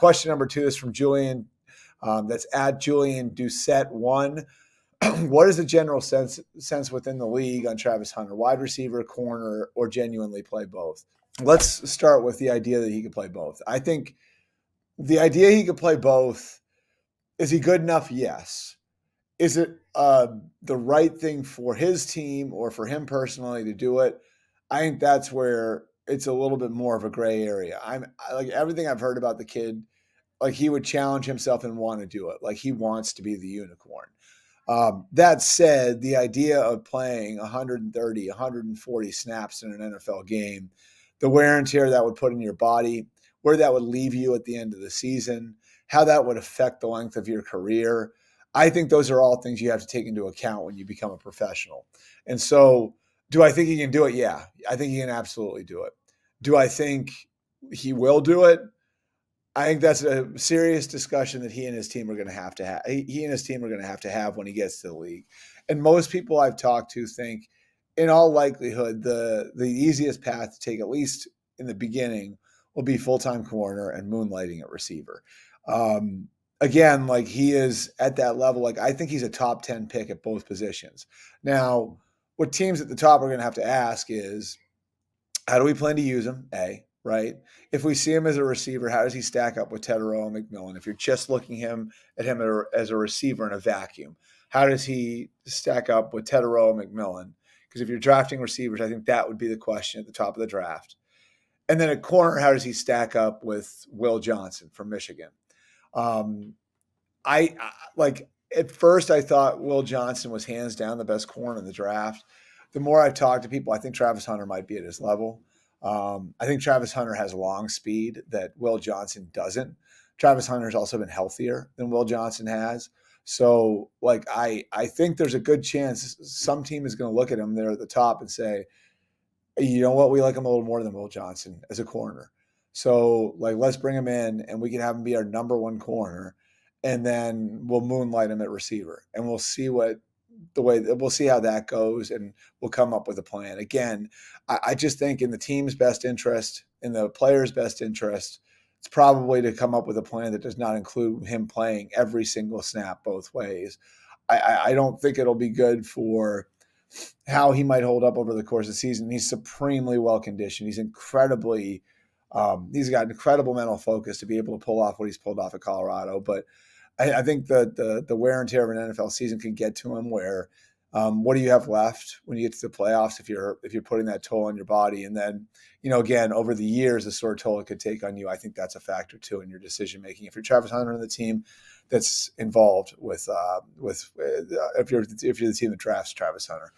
Question number 2 is from Julian. That's at Julian Doucette1. What is the general sense within the league on Travis Hunter? Wide receiver, corner, or genuinely play both? Let's start with the idea that he could play both. I think the idea he could play both, is he good enough? Yes. Is it the right thing for his team or for him personally to do it? I think that's where it's a little bit more of a gray area. Like everything I've heard about the kid, like he would challenge himself and want to do it. Like he wants to be the unicorn. That said, the idea of playing 130, 140 snaps in an NFL game, the wear and tear that would put in your body, where that would leave you at the end of the season, how that would affect the length of your career. I think those are all things you have to take into account when you become a professional. And so, do I think he can do it? Yeah, I think he can absolutely do it. Do I think he will do it? I think that's a serious discussion that he and his team are going to have. He and his team are going to have when he gets to the league. And most people I've talked to think, in all likelihood, the easiest path to take, at least in the beginning, will be full-time corner and moonlighting at receiver. Again, like he is at that level. Like I think he's a top 10 pick at both positions. Now, what teams at the top are going to have to ask is, how do we plan to use him? Right? If we see him as a receiver, how does he stack up with Teterow and McMillan? If you're just looking at him as a receiver in a vacuum, how does he stack up with Teterow and McMillan? Because if you're drafting receivers, I think that would be the question at the top of the draft. And then at corner, how does he stack up with Will Johnson from Michigan? I like at first I thought Will Johnson was hands down the best corner in the draft. The more I've talked to people, I think Travis Hunter might be at his level. I think Travis Hunter has long speed that Will Johnson doesn't. Travis Hunter has also been healthier than Will Johnson has. So, like, I think there's a good chance some team is going to look at him there at the top and say, you know what, we like him a little more than Will Johnson as a corner. So, like, let's bring him in and we can have him be our number one corner, and then we'll moonlight him at receiver, and we'll see we'll see how that goes, and we'll come up with a plan. Again, I just think in the team's best interest, in the player's best interest, it's probably to come up with a plan that does not include him playing every single snap both ways. I don't think it'll be good for how he might hold up over the course of the season. He's supremely well conditioned. He's he's got incredible mental focus to be able to pull off what he's pulled off at Colorado. But I think the wear and tear of an NFL season can get to him where what do you have left when you get to the playoffs if you're putting that toll on your body? And then, again, over the years, the sort of toll it could take on you, I think that's a factor too in your decision making. If you're Travis Hunter and the team that's involved with if you're the team that drafts Travis Hunter.